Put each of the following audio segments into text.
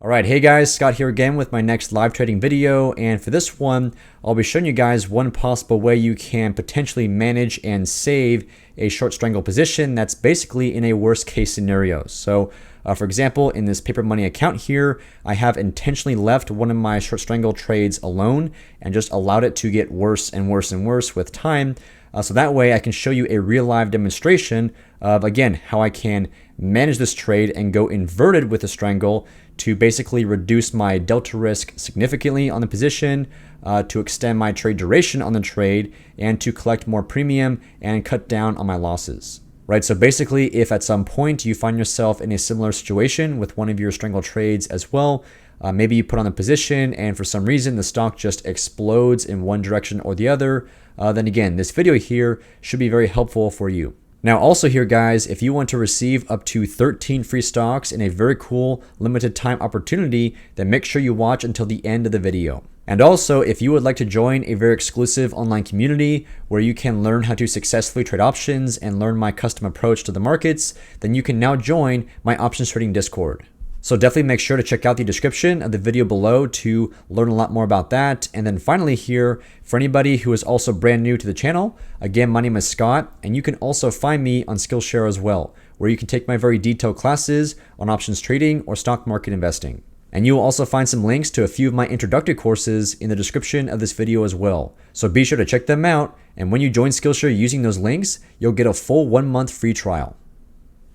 Alright, hey guys, Scott here again with my next live trading video, and for this one, I'll be showing you guys one possible way you can potentially manage and save a short strangle position that's basically in a worst case scenario. So, for example, in this paper money account here, I have intentionally left one of my short strangle trades alone and just allowed it to get worse and worse and worse with time. So that way I can show you a real live demonstration of, again, how I can manage this trade and go inverted with the strangle to basically reduce my delta risk significantly on the position, to extend my trade duration on the trade, and to collect more premium and cut down on my losses. Right, so basically if at some point you find yourself in a similar situation with one of your strangle trades as well, maybe you put on a position and for some reason the stock just explodes in one direction or the other, then again, this video here should be very helpful for you. Now also here guys, if you want to receive up to 13 free stocks in a very cool limited time opportunity, then make sure you watch until the end of the video. And also, if you would like to join a very exclusive online community where you can learn how to successfully trade options and learn my custom approach to the markets, then you can now join my options trading Discord. So definitely make sure to check out the description of the video below to learn a lot more about that. And then finally here, for anybody who is also brand new to the channel, again, my name is Scott, and you can also find me on Skillshare as well, where you can take my very detailed classes on options trading or stock market investing. And you will also find some links to a few of my introductory courses in the description of this video as well. So be sure to check them out, and when you join Skillshare using those links, you'll get a full 1 month free trial.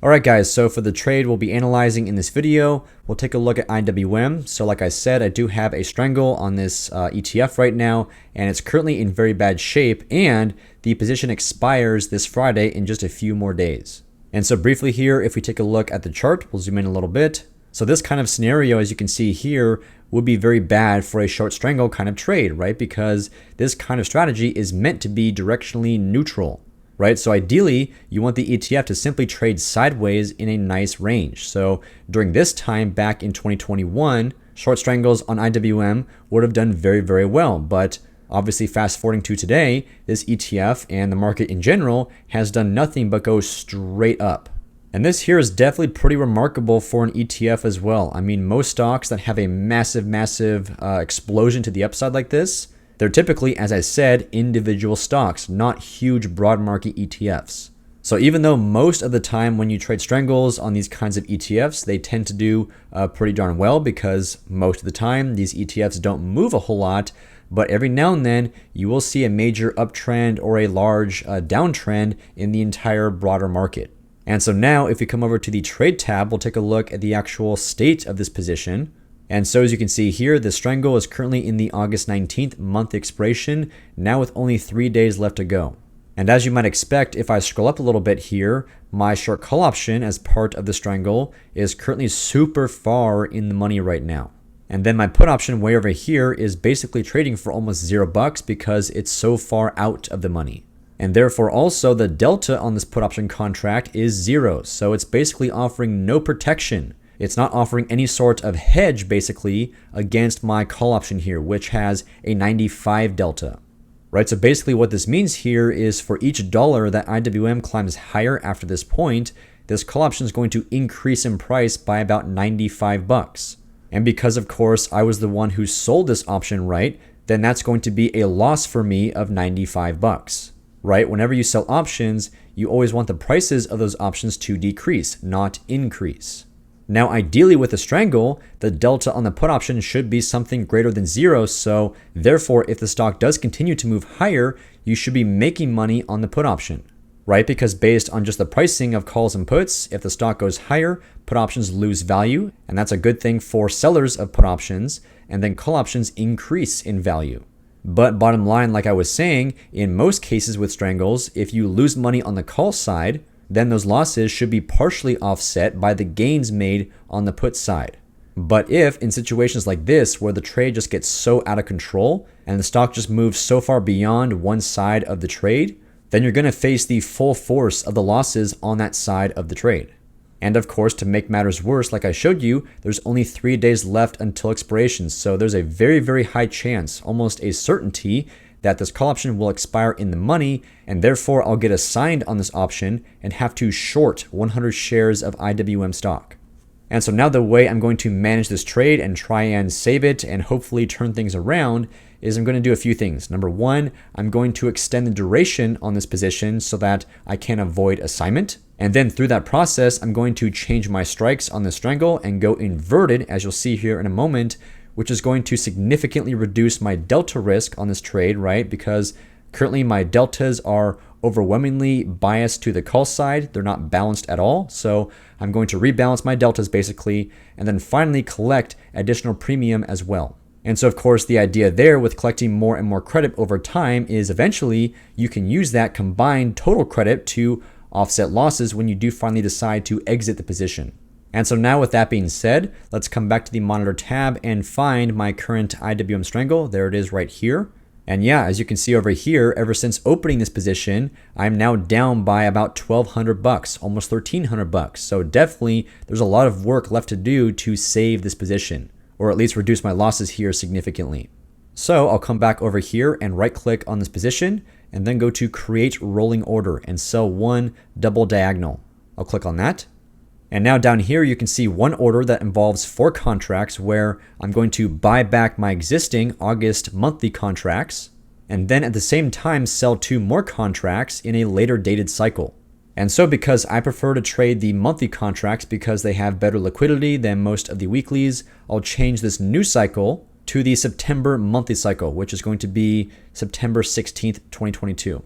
Alright guys, so for the trade we'll be analyzing in this video, we'll take a look at IWM. So like I said, I do have a strangle on this ETF right now, and it's currently in very bad shape, and the position expires this Friday in just a few more days. And so briefly here, if we take a look at the chart, we'll zoom in a little bit. So this kind of scenario, as you can see here, would be very bad for a short strangle kind of trade, right? Because this kind of strategy is meant to be directionally neutral. Right, so ideally, you want the ETF to simply trade sideways in a nice range. So during this time back in 2021, short strangles on IWM would have done very, very well. But obviously, fast forwarding to today, this ETF and the market in general has done nothing but go straight up. And this here is definitely pretty remarkable for an ETF as well. I mean, most stocks that have a massive explosion to the upside like this, they're typically, as I said, individual stocks, not huge broad market ETFs. So even though most of the time when you trade strangles on these kinds of ETFs, they tend to do pretty darn well because most of the time these ETFs don't move a whole lot, but every now and then you will see a major uptrend or a large downtrend in the entire broader market. And so now if we come over to the trade tab, we'll take a look at the actual state of this position. And so as you can see here, the strangle is currently in the August 19th month expiration, now with only 3 days left to go. And as you might expect, if I scroll up a little bit here, my short call option as part of the strangle is currently super far in the money right now. And then my put option way over here is basically trading for almost $0 because it's so far out of the money. And therefore also the delta on this put option contract is 0. So it's basically offering no protection. It's not offering any sort of hedge basically against my call option here, which has a 95 delta. Right, so basically what this means here is for each dollar that IWM climbs higher after this point, this call option is going to increase in price by about $95. And because of course I was the one who sold this option, right, then that's going to be a loss for me of $95. Right, whenever you sell options, you always want the prices of those options to decrease, not increase. Now ideally with a strangle, the delta on the put option should be something greater than 0, so therefore if the stock does continue to move higher, you should be making money on the put option, right? Because based on just the pricing of calls and puts, if the stock goes higher, put options lose value, and that's a good thing for sellers of put options, and then call options increase in value. But bottom line, like I was saying, in most cases with strangles, if you lose money on the call side, then those losses should be partially offset by the gains made on the put side. But if in situations like this where the trade just gets so out of control and the stock just moves so far beyond one side of the trade, then you're going to face the full force of the losses on that side of the trade. And of course, to make matters worse, like I showed you, there's only 3 days left until expiration. So there's a very, very high chance, almost a certainty, that this call option will expire in the money, and therefore I'll get assigned on this option and have to short 100 shares of IWM stock. And so now the way I'm going to manage this trade and try and save it and hopefully turn things around is I'm going to do a few things. Number one, I'm going to extend the duration on this position so that I can avoid assignment. And then through that process, I'm going to change my strikes on the strangle and go inverted, as you'll see here in a moment, which is going to significantly reduce my delta risk on this trade, right? Because currently my deltas are overwhelmingly biased to the call side. They're not balanced at all. So I'm going to rebalance my deltas basically, and then finally collect additional premium as well. And so of course the idea there with collecting more and more credit over time is eventually you can use that combined total credit to offset losses when you do finally decide to exit the position. And so now with that being said, let's come back to the monitor tab and find my current IWM strangle. There it is right here. And yeah, as you can see over here, ever since opening this position, I'm now down by about $1,200, almost $1,300. So definitely there's a lot of work left to do to save this position, or at least reduce my losses here significantly. So I'll come back over here and right click on this position and then go to create rolling order and sell one double diagonal. I'll click on that. And now down here, you can see one order that involves 4 contracts where I'm going to buy back my existing August monthly contracts and then at the same time sell 2 more contracts in a later dated cycle. And so because I prefer to trade the monthly contracts because they have better liquidity than most of the weeklies, I'll change this new cycle to the September monthly cycle, which is going to be September 16th, 2022.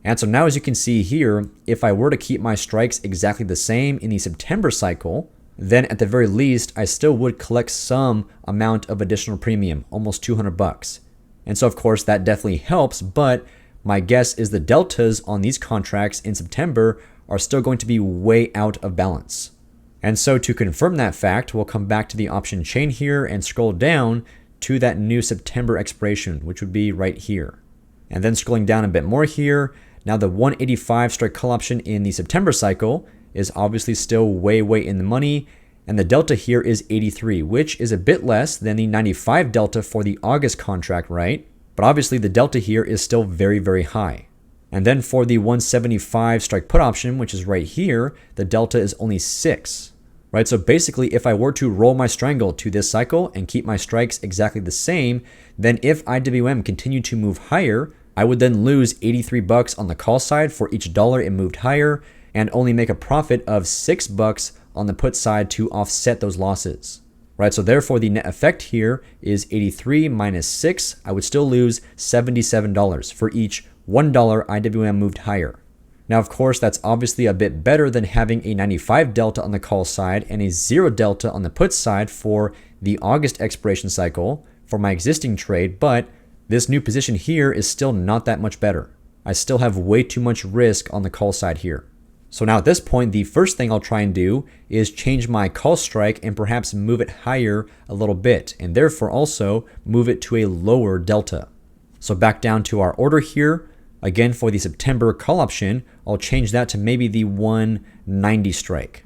And so now as you can see here, if I were to keep my strikes exactly the same in the September cycle, then at the very least, I still would collect some amount of additional premium, almost $200. And so of course that definitely helps, but my guess is the deltas on these contracts in September are still going to be way out of balance. And so to confirm that fact, we'll come back to the option chain here and scroll down to that new September expiration, which would be right here. And then scrolling down a bit more here, now the 185 strike call option in the September cycle is obviously still way in the money, and the delta here is 83, which is a bit less than the 95 delta for the August contract, right? But obviously the delta here is still very high. And then for the 175 strike put option, which is right here, the delta is only 6, right? So basically if I were to roll my strangle to this cycle and keep my strikes exactly the same, then if IWM continued to move higher, I would then lose $83 on the call side for each dollar it moved higher and only make a profit of $6 on the put side to offset those losses, right? So therefore the net effect here is 83 minus 6. I would still lose $77 for each $1 IWM moved higher. Now, of course, that's obviously a bit better than having a 95 delta on the call side and a 0 delta on the put side for the August expiration cycle for my existing trade, but this new position here is still not that much better. I still have way too much risk on the call side here. So now at this point, the first thing I'll try and do is change my call strike and perhaps move it higher a little bit, and therefore also move it to a lower delta. So back down to our order here. Again, for the September call option, I'll change that to maybe the 190 strike.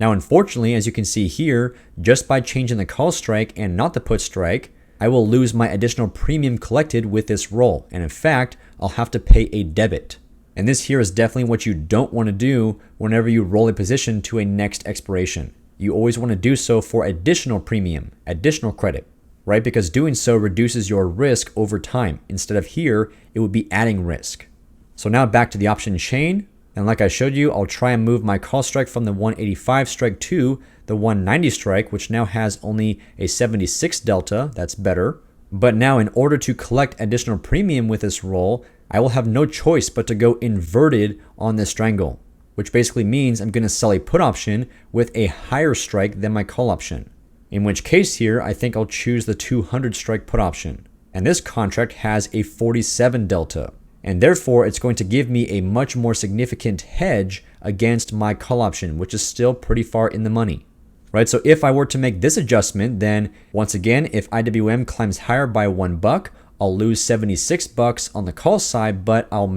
Now, unfortunately, as you can see here, just by changing the call strike and not the put strike, I will lose my additional premium collected with this roll. And in fact, I'll have to pay a debit. And this here is definitely what you don't want to do whenever you roll a position to a next expiration. You always want to do so for additional premium, additional credit, right? Because doing so reduces your risk over time. Instead of here, it would be adding risk. So now back to the option chain. And like I showed you, I'll try and move my call strike from the 185 strike to the 190 strike, which now has only a 76 delta. That's better. But now in order to collect additional premium with this roll, I will have no choice but to go inverted on this strangle, which basically means I'm going to sell a put option with a higher strike than my call option. In which case here, I think I'll choose the 200 strike put option. And this contract has a 47 delta. And therefore, it's going to give me a much more significant hedge against my call option, which is still pretty far in the money, right? So if I were to make this adjustment, then once again, if IWM climbs higher by $1, I'll lose $76 on the call side, but I'll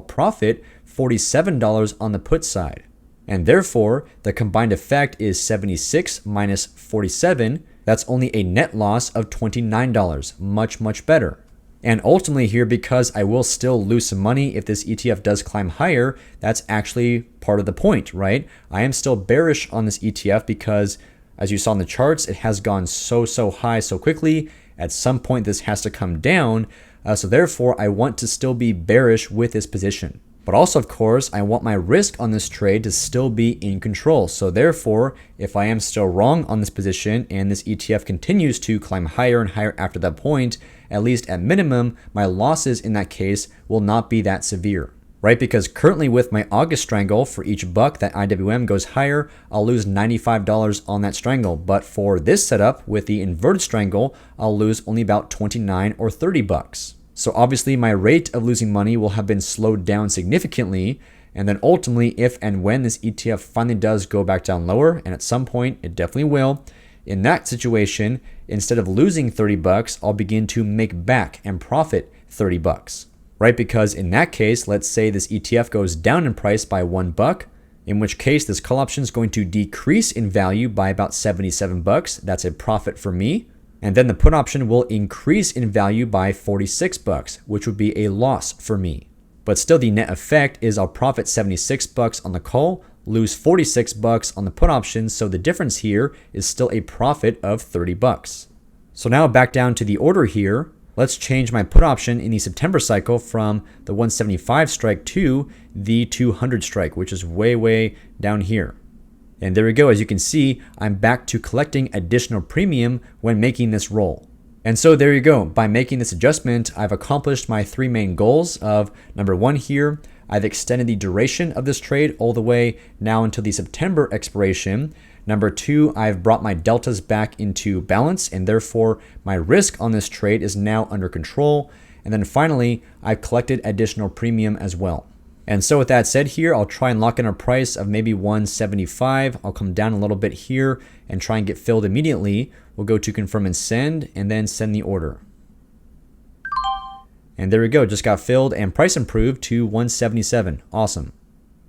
profit $47 on the put side. And therefore, the combined effect is 76 minus 47. That's only a net loss of $29, much better. And ultimately here, because I will still lose some money if this ETF does climb higher, that's actually part of the point, right? I am still bearish on this ETF because, as you saw in the charts, it has gone so high so quickly. At some point, this has to come down. So therefore, I want to still be bearish with this position. But also, of course, I want my risk on this trade to still be in control. So therefore, if I am still wrong on this position and this ETF continues to climb higher and higher after that point, at least at minimum, my losses in that case will not be that severe, right? Because currently with my August strangle, for each buck that IWM goes higher, I'll lose $95 on that strangle. But for this setup with the inverted strangle, I'll lose only about 29 or 30 bucks. So obviously my rate of losing money will have been slowed down significantly. And then ultimately, if and when this ETF finally does go back down lower, and at some point it definitely will, in that situation, instead of losing 30 bucks, I'll begin to make back and profit 30 bucks, right? Because in that case, let's say this ETF goes down in price by $1, in which case this call option is going to decrease in value by about 77 bucks. That's a profit for me. And then the put option will increase in value by 46 bucks, which would be a loss for me. But still, the net effect is I'll profit 76 bucks on the call, lose 46 bucks on the put option. So the difference here is still a profit of 30 bucks. So now back down to the order here. Let's change my put option in the September cycle from the 175 strike to the 200 strike, which is way down here. And there we go. As you can see, I'm back to collecting additional premium when making this roll. And so there you go. By making this adjustment, I've accomplished my three main goals of number one here, I've extended the duration of this trade all the way now until the September expiration. Number two, I've brought my deltas back into balance, and therefore my risk on this trade is now under control. And then finally, I've collected additional premium as well. And so with that said here, I'll try and lock in a price of maybe 175. I'll come down a little bit here and try and get filled immediately. We'll go to confirm and then send the order. And there we go, just got filled and price improved to 177. Awesome.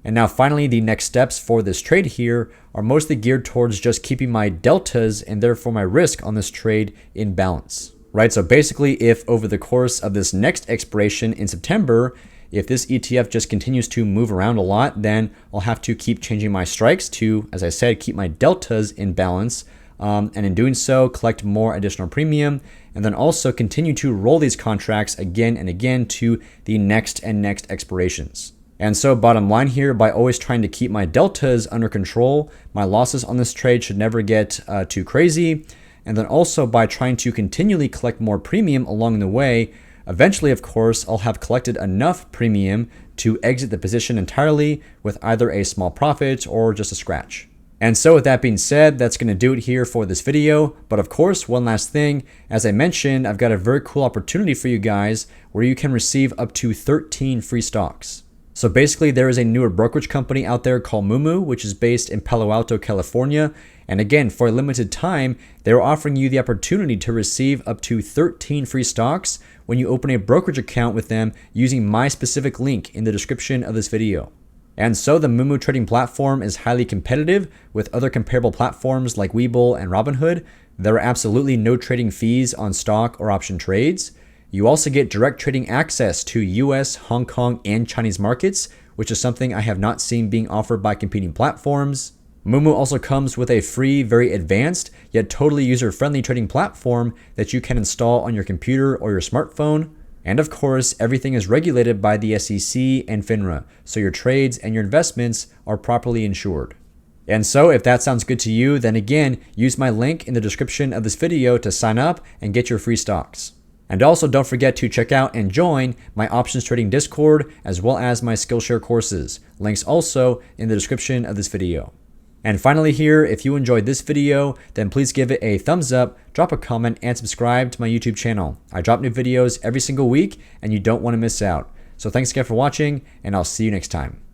And now finally, the next steps for this trade here are mostly geared towards just keeping my deltas and therefore my risk on this trade in balance, right? So basically, if over the course of this next expiration in September, if this ETF just continues to move around a lot, then I'll have to keep changing my strikes to, as I said, keep my deltas in balance. And in doing so, collect more additional premium, and then also continue to roll these contracts again and again to the next and next expirations. And so bottom line here, by always trying to keep my deltas under control, my losses on this trade should never get too crazy. And then also by trying to continually collect more premium along the way, eventually, of course, I'll have collected enough premium to exit the position entirely with either a small profit or just a scratch. And so with that being said, that's going to do it here for this video. But of course, one last thing, as I mentioned, I've got a very cool opportunity for you guys where you can receive up to 13 free stocks. So basically, there is a newer brokerage company out there called Moomoo, which is based in Palo Alto, California. And again, for a limited time, they're offering you the opportunity to receive up to 13 free stocks when you open a brokerage account with them using my specific link in the description of this video. And so the Moomoo trading platform is highly competitive with other comparable platforms like Webull and Robinhood. There are absolutely no trading fees on stock or option trades. You also get direct trading access to US, Hong Kong, and Chinese markets, which is something I have not seen being offered by competing platforms. Moomoo also comes with a free, very advanced, yet totally user-friendly trading platform that you can install on your computer or your smartphone. And of course, everything is regulated by the SEC and FINRA, so your trades and your investments are properly insured. And so if that sounds good to you, then again, use my link in the description of this video to sign up and get your free stocks. And also don't forget to check out and join my options trading Discord, as well as my Skillshare courses. Links also in the description of this video. And finally here, if you enjoyed this video, then please give it a thumbs up, drop a comment, and subscribe to my YouTube channel. I drop new videos every single week, and you don't want to miss out. So thanks again for watching, and I'll see you next time.